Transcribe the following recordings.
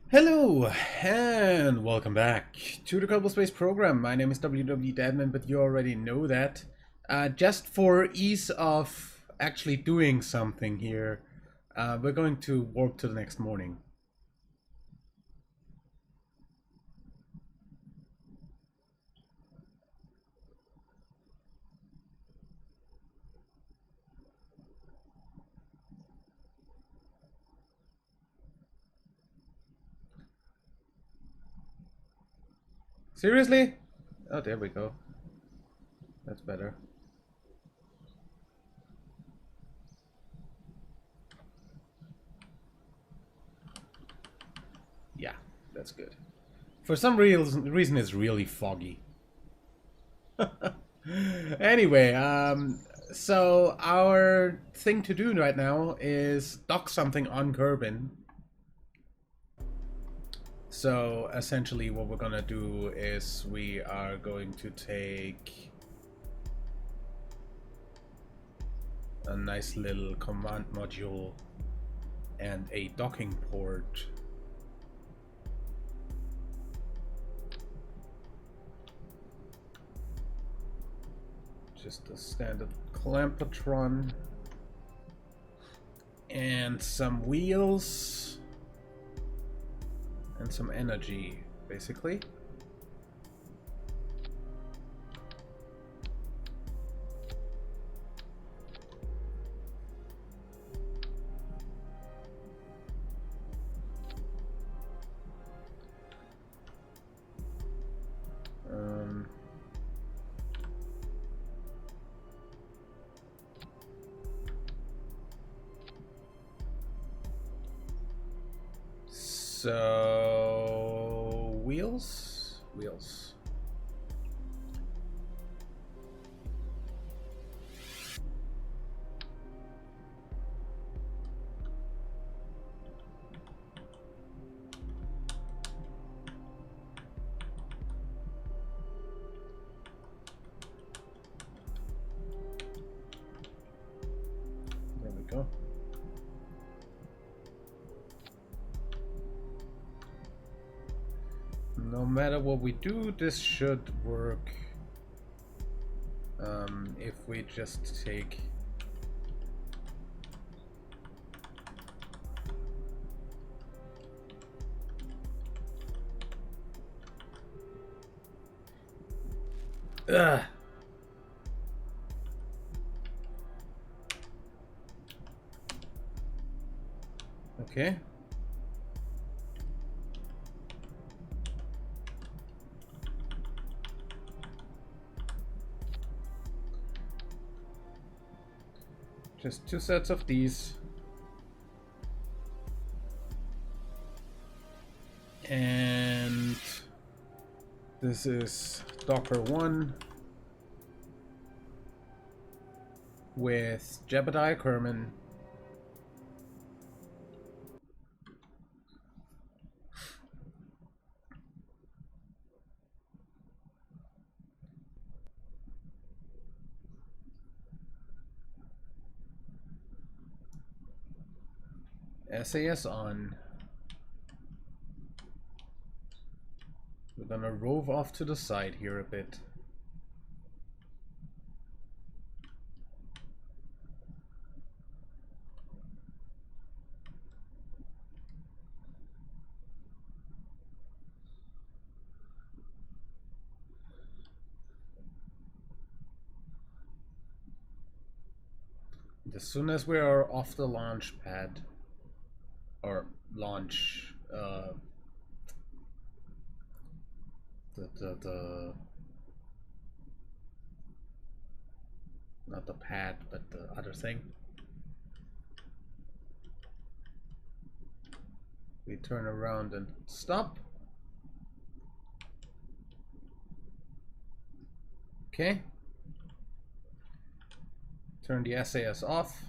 Hello and welcome back to the Kerbal Space program. My name is WW but you already know that. Just for ease of actually doing something here, we're going to warp to the next morning. Seriously? Oh, there we go. That's better. Yeah, that's good. For some reason it's really foggy. Anyway, so our thing to do right now is dock something on Kerbin. So essentially what we're gonna do is we are going to take a nice little command module and a docking port. Just a standard clampatron and some wheels and some energy, basically. So wheels. There we go. No matter what we do, this should work. If we just take Ugh. Okay. Just two sets of these. And this is Docker 1 with Jebediah Kerman. SAS on. We're gonna rove off to the side here a bit. As soon as we are off the launch pad, or launch, the not the pad, but the other thing. We turn around and stop. Okay. Turn the SAS off.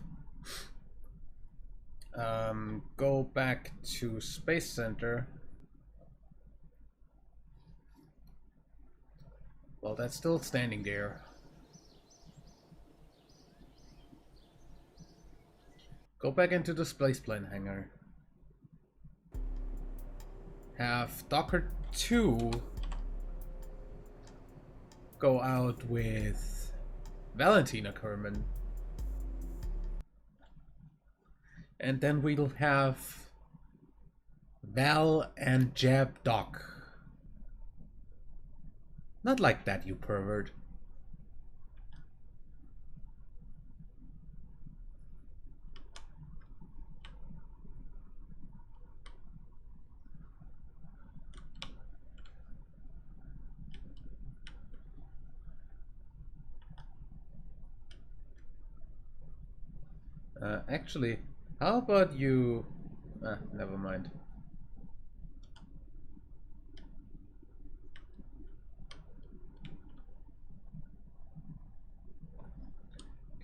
Go back to Space Center. Well, that's still standing there. Go back into the spaceplane hangar. have Docker 2 go out with Valentina Kerman. And then we'll have Val and Jeb Doc. Not like that, you pervert. Actually, how about you... never mind.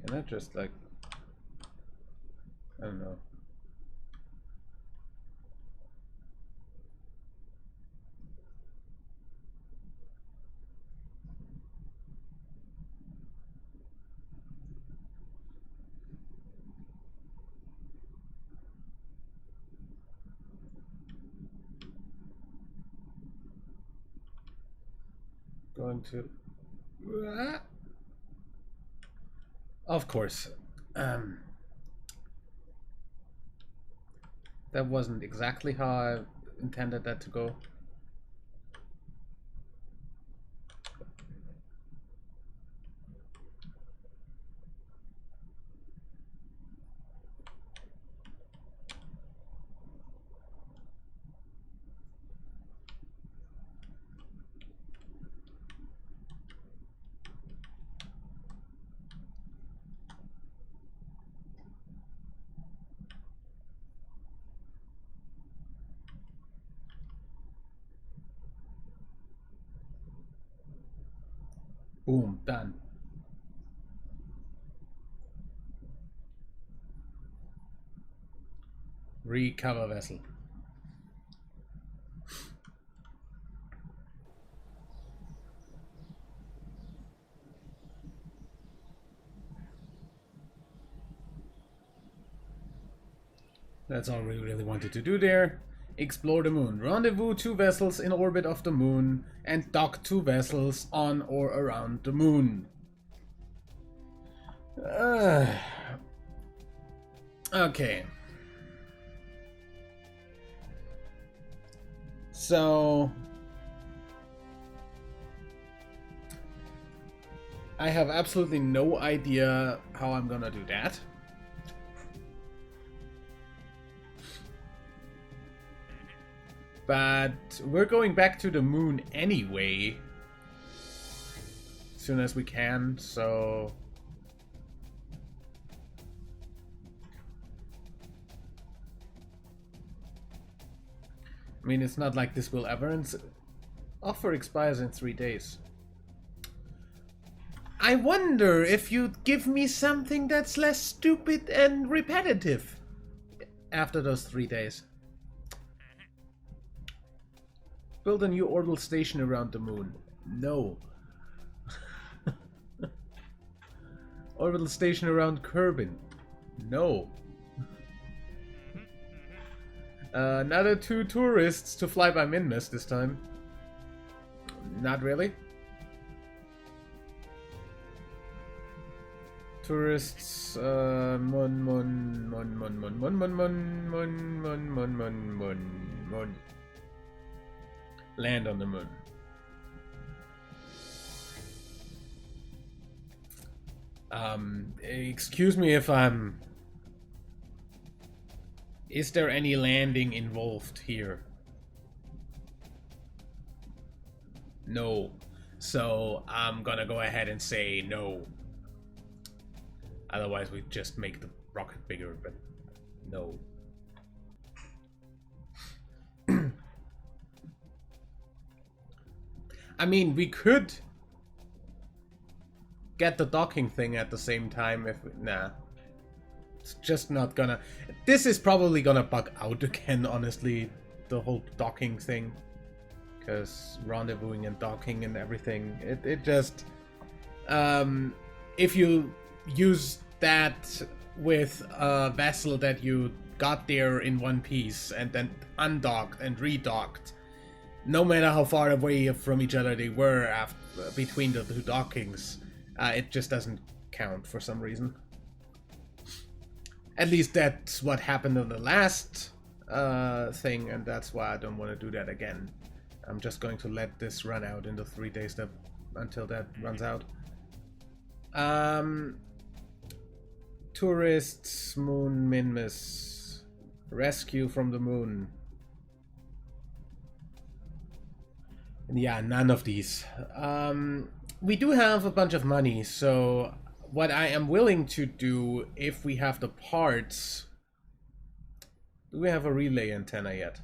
Can I just, like... I don't know. Going to... Of course. That wasn't exactly how I intended that to go. Boom, done. Recover vessel. That's all we really wanted to do there. Explore the moon. Rendezvous 2 vessels in orbit of the moon and dock 2 vessels on or around the moon. Okay. So... I have absolutely no idea how I'm gonna do that. But we're going back to the moon anyway, as soon as we can, so... I mean, it's not like this will ever... Offer expires in 3 days. I wonder if you'd give me something that's less stupid and repetitive after those 3 days. Build a new orbital station around the moon. No. Orbital station around Kerbal. No. Another 2 tourists to fly by Minmus this time. Not really. Tourists, land on the moon. Excuse me if I'm... Is there any landing involved here? No. So I'm gonna go ahead and say no. Otherwise we just make the rocket bigger, but no. I mean, we could get the docking thing at the same time if... Nah. It's just not gonna... This is probably gonna bug out again, honestly. The whole docking thing. Because rendezvousing and docking and everything. It just... if you use that with a vessel that you got there in one piece and then undocked and redocked no matter how far away from each other they were after, between the two dockings, it just doesn't count for some reason. At least that's what happened in the last thing, and that's why I don't want to do that again. I'm just going to let this run out in the 3 days until that runs out. Tourists, moon, Minmus, rescue from the moon. And yeah, none of these. We do have a bunch of money, so what I am willing to do, if we have the parts... Do we have a relay antenna yet?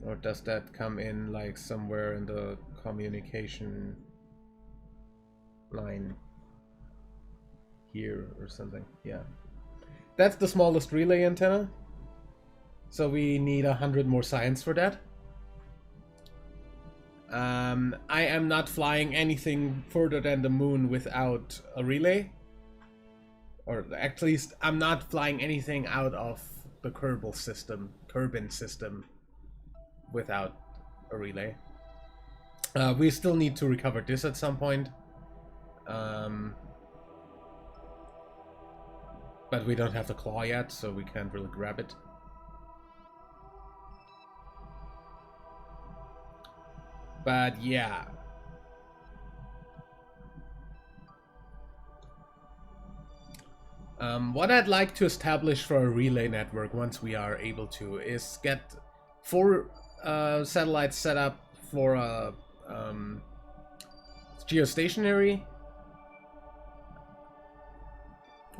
Or does that come in like somewhere in the communication line here or something? Yeah. That's the smallest relay antenna. So we need 100 more science for that. I am not flying anything further than the moon without a relay. Or at least I'm not flying anything out of the Kerbal system without a relay. We still need to recover this at some point. But we don't have the claw yet, so we can't really grab it. But yeah. What I'd like to establish for a relay network once we are able to is get 4 satellites set up for a geostationary,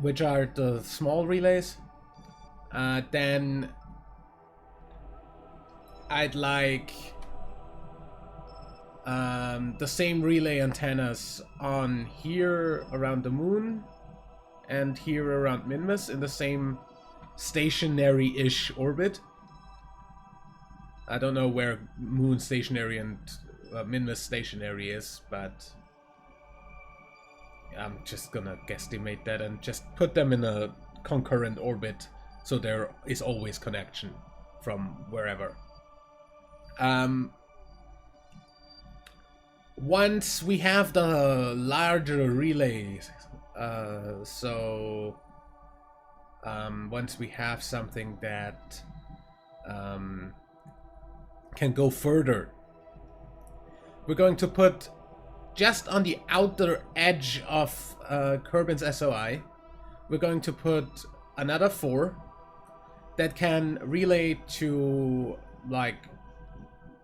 which are the small relays. Then I'd like the same relay antennas on here around the moon and here around Minmus in the same stationary-ish orbit. I don't know where moon stationary and Minmus stationary is, but I'm just gonna guesstimate that and just put them in a concurrent orbit so there is always connection from wherever. Once we have the larger relays, once we have something that can go further, we're going to put just on the outer edge of Kerbin's SOI, we're going to put another 4 that can relay to, like,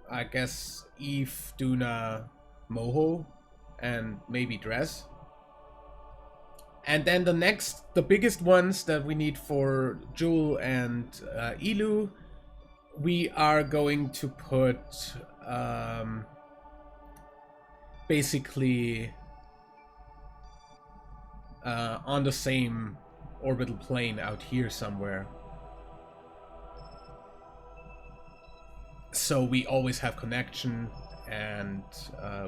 I guess Eve, Duna, Moho, and maybe Dress. And then the biggest ones that we need for Jewel and Ilu, we are going to put basically on the same orbital plane out here somewhere. So we always have connection and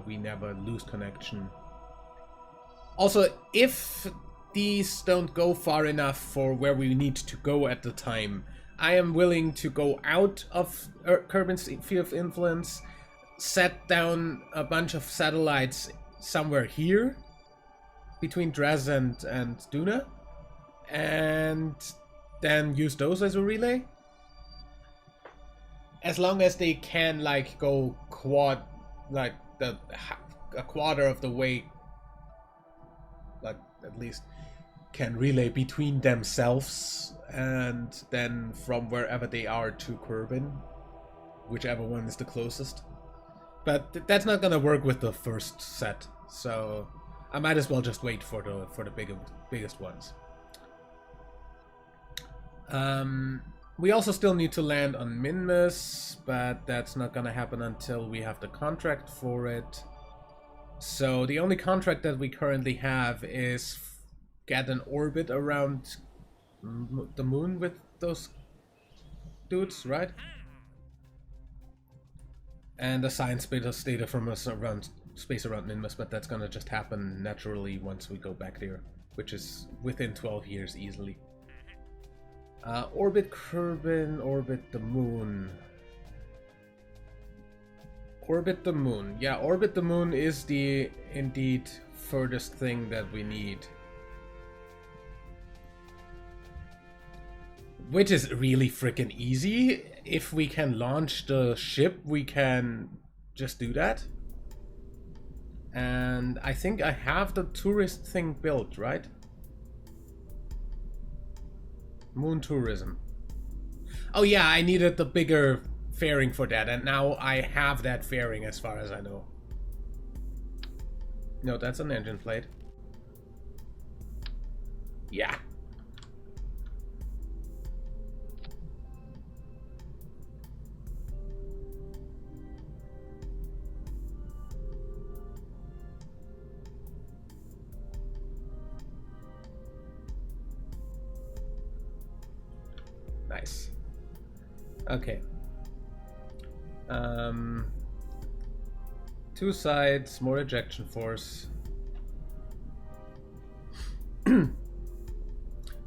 we never lose connection. Also, if these don't go far enough for where we need to go at the time, I am willing to go out of Kerbin's field of influence, set down a bunch of satellites somewhere here between Dres and Duna, and then use those as a relay. As long as they can, like, go quad, like a quarter of the way, like at least can relay between themselves, and then from wherever they are to Kerbin, whichever one is the closest. But that's not gonna work with the first set, so I might as well just wait for the biggest ones. We also still need to land on Minmus, but that's not gonna happen until we have the contract for it. So the only contract that we currently have is get an orbit around the moon with those dudes, right? And a science bit of data from us around space around Minmus, but that's gonna just happen naturally once we go back there, which is within 12 years easily. Orbit Kerbal, orbit the moon. Orbit the moon. Yeah, orbit the moon is the indeed furthest thing that we need. Which is really freaking easy. If we can launch the ship, we can just do that. And I think I have the tourist thing built, right? Moon tourism. Oh yeah, I needed the bigger fairing for that, and now I have that fairing as far as I know. No, that's an engine plate. Yeah. Nice. Okay. Two sides, more ejection force.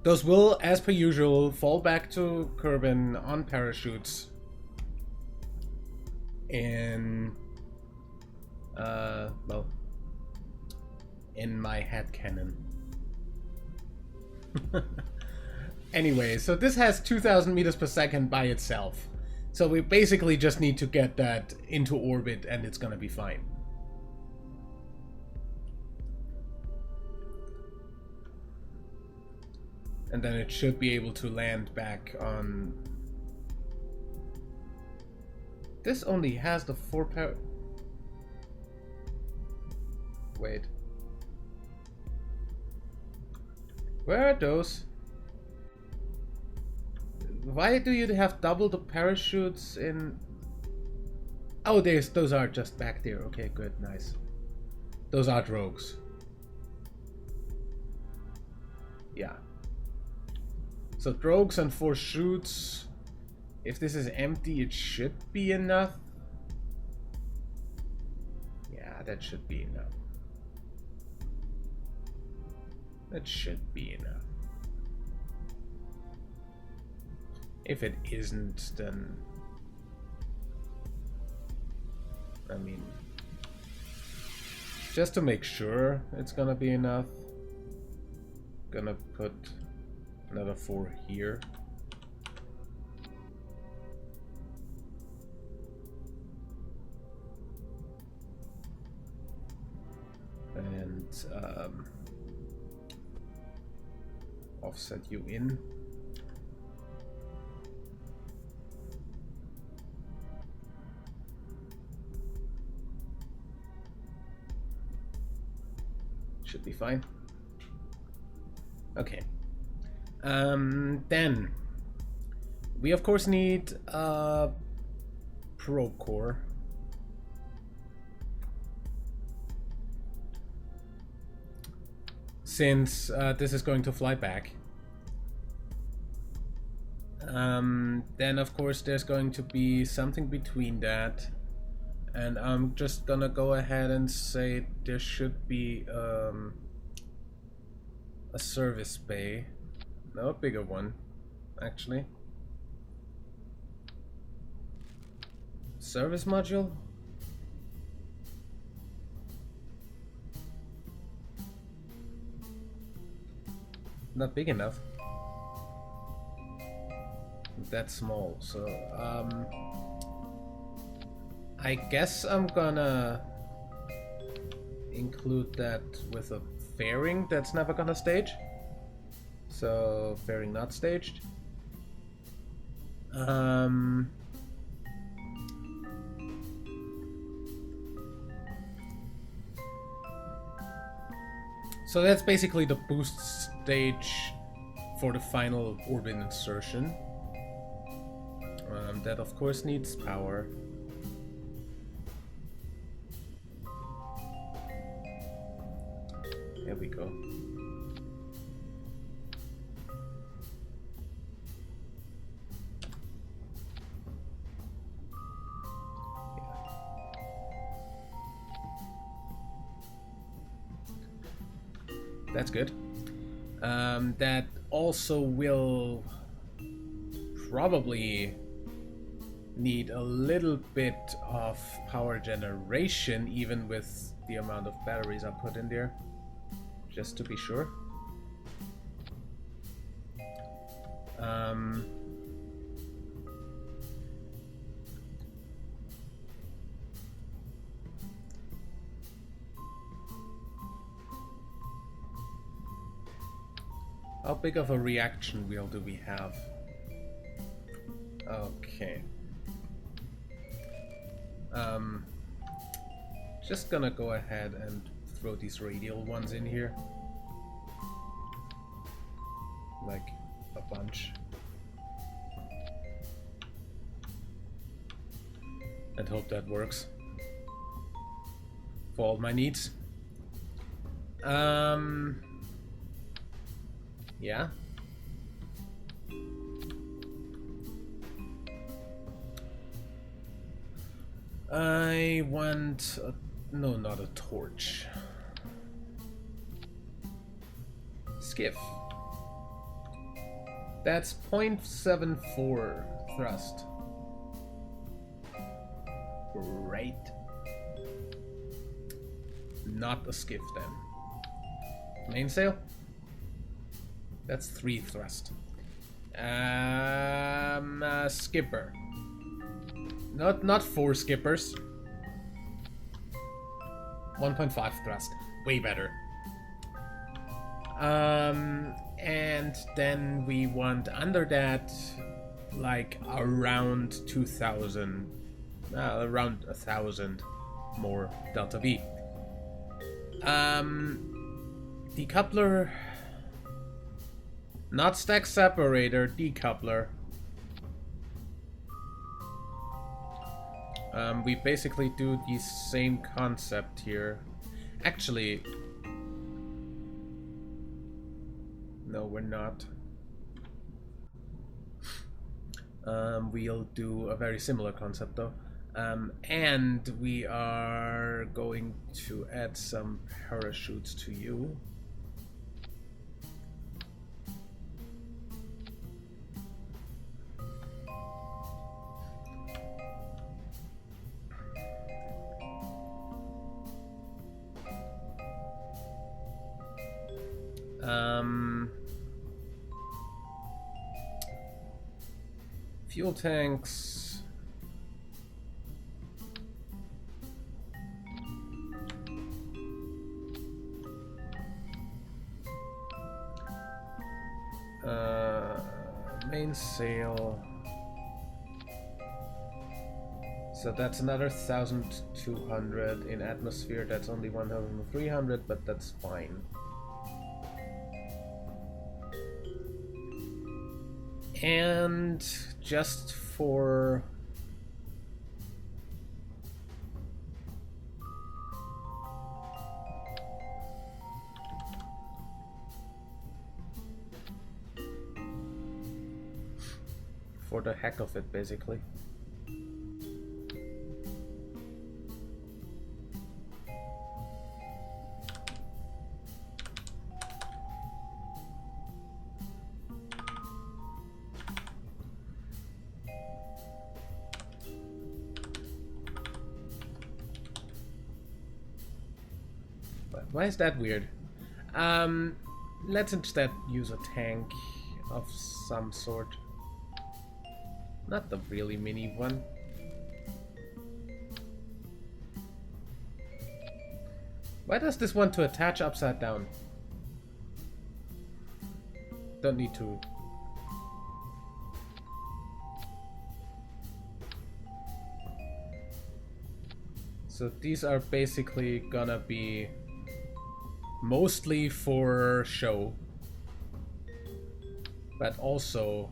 Those will, as per usual, fall back to Kerbal on parachutes. In well, in my head cannon. Anyway, so this has 2,000 meters per second by itself. So we basically just need to get that into orbit and it's gonna be fine. And then it should be able to land back on... This only has the 4 power... Wait. Where are those? Why do you have double the parachutes in... Oh, those are just back there. Okay, good, nice. Those are drogues. Yeah. So drogues and 4 chutes. If this is empty, it should be enough. Yeah, that should be enough. That should be enough. If it isn't, then... I mean... Just to make sure it's gonna be enough, gonna put another 4 here. And offset you in. Should be fine. Okay. Then we of course need a probe core. Since this is going to fly back. Then of course there's going to be something between that. And I'm just gonna go ahead and say there should be a service bay. No, a bigger one, actually. Service module? Not big enough. That's small, so I guess I'm gonna include that with a fairing that's never gonna stage. So fairing not staged. So that's basically the boost stage for the final orbit insertion. That of course needs power. There we go. That's good. That also will probably need a little bit of power generation, even with the amount of batteries I put in there, just to be sure. How big of a reaction wheel do we have? Okay. Just gonna go ahead and throw these radial ones in here. Like a bunch. And hope that works. For all my needs. Yeah. I want a, no, not a torch. Skiff. That's 0.74 thrust. Great. Not a skiff then. Mainsail? That's 3 thrust. Skipper. Not 4 skippers. 1.5 thrust. Way better. And then we want under that, like around 2,000, around 1,000 more delta V. Decoupler. Not stack separator, decoupler. We basically do the same concept here. Actually, no, we're not. We'll do a very similar concept though. And we are going to add some parachutes to you. Fuel tanks. Mainsail. So that's another 1,200 in atmosphere. That's only 1,300, but that's fine. And just for the heck of it, basically. Why is that weird? Let's instead use a tank of some sort. Not the really mini one. Why does this want to attach upside down? Don't need to. So these are basically gonna be mostly for show, but also,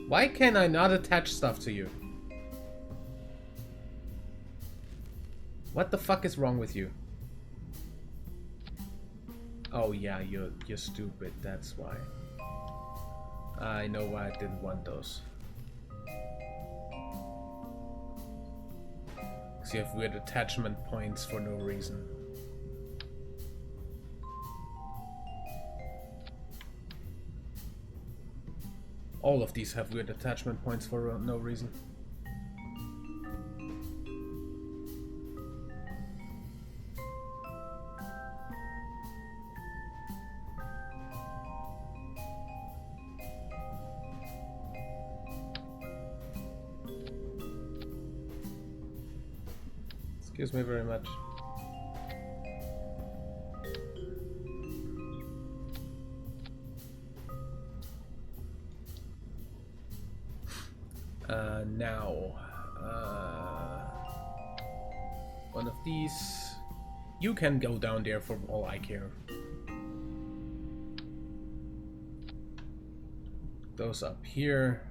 why can I not attach stuff to you? What the fuck is wrong with you? Oh yeah, you're stupid, that's why. I know why I didn't want those. Because you have weird attachment points for no reason. All of these have weird attachment points for no reason. Excuse me very much. Now, one of these, you can go down there for all I care. Those up here.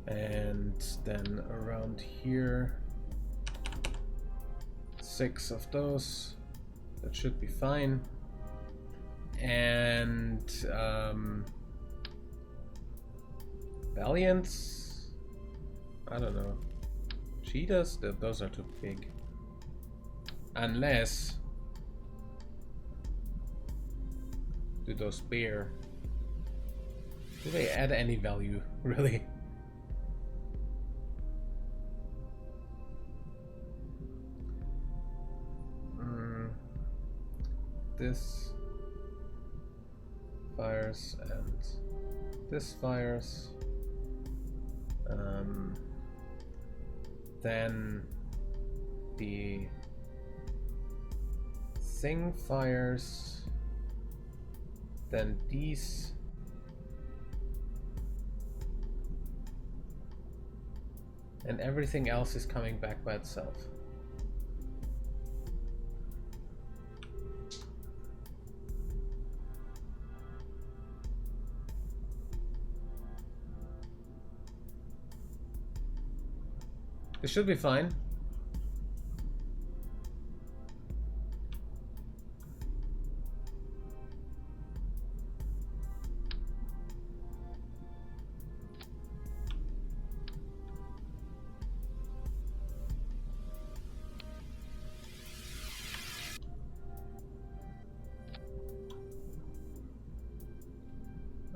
And then around here, 6 of those. That should be fine. And Valiants? I don't know. Cheetahs? Those are too big. Unless... do those bear? Do they add any value, really? This fires and this fires. Then the thing fires. Then these. And everything else is coming back by itself. This should be fine.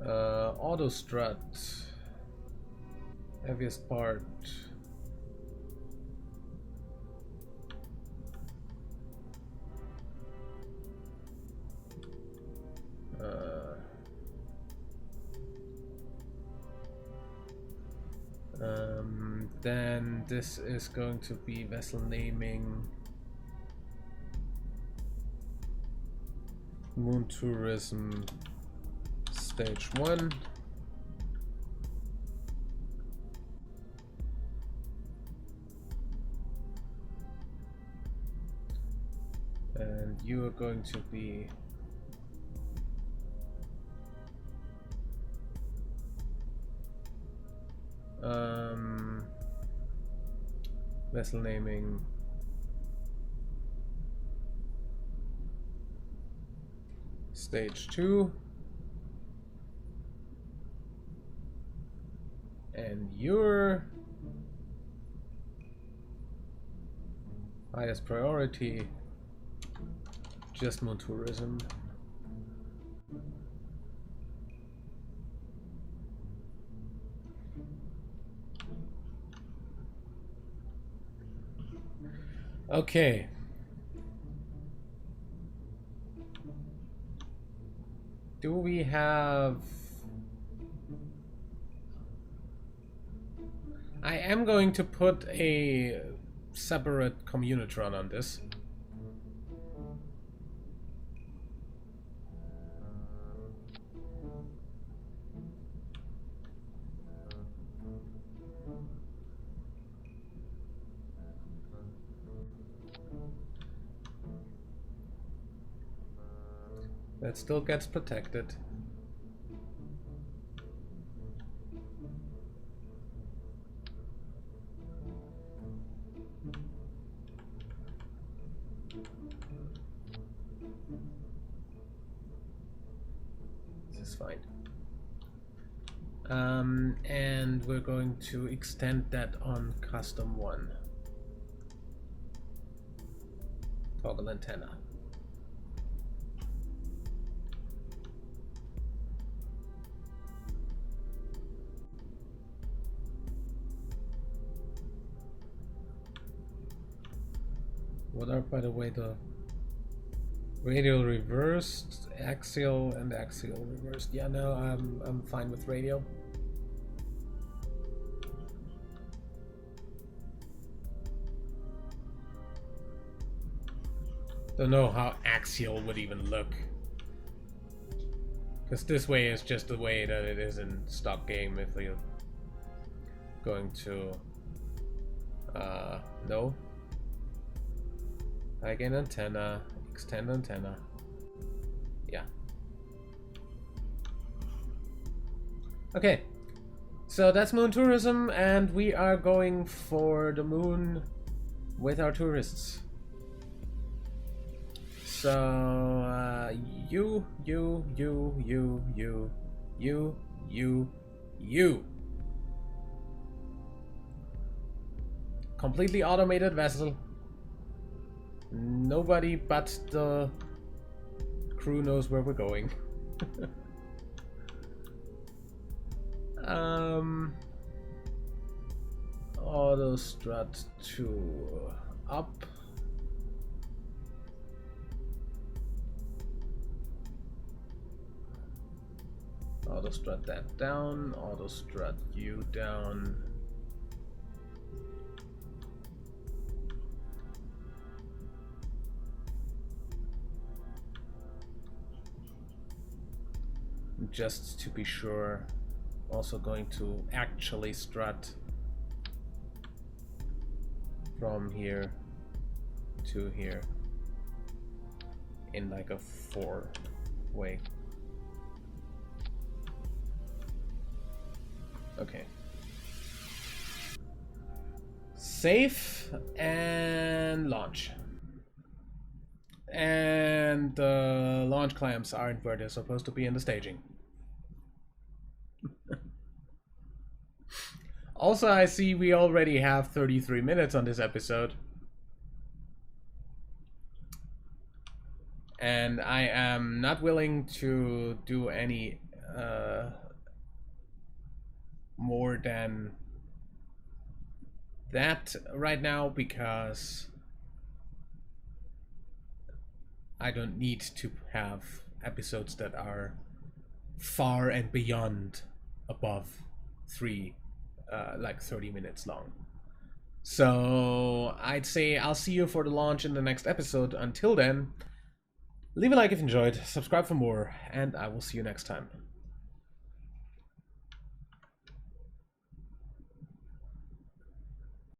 Auto strut. Heaviest part. Then this is going to be vessel naming, moon tourism, stage 1. And you are going to be vessel naming, stage 2, and your highest priority, just moon tourism. Okay. Do we have... I am going to put a separate communitron on this. That still gets protected. This is fine. And we're going to extend that on custom 1. Toggle antenna. What are, by the way, the radial reversed, axial, and axial reversed? Yeah, no, I'm fine with radial. Don't know how axial would even look, because this way is just the way that it is in stock game. If you're going to no, again antenna, extend antenna, yeah. Okay, so that's moon tourism, and we are going for the moon with our tourists. So, you. Completely automated vessel. Nobody but the crew knows where we're going. Auto strut to up. Auto strut that down, auto strut you down. Just to be sure, also going to actually strut from here to here in like a 4-way. Okay. Save and launch. And the launch clamps aren't where they're supposed to be in the staging. Also, I see we already have 33 minutes on this episode. And I am not willing to do any more than that right now, because I don't need to have episodes that are far and beyond above 30 minutes long. So I'd say I'll see you for the launch in the next episode. Until then, leave a like if you enjoyed, subscribe for more, and I will see you next time.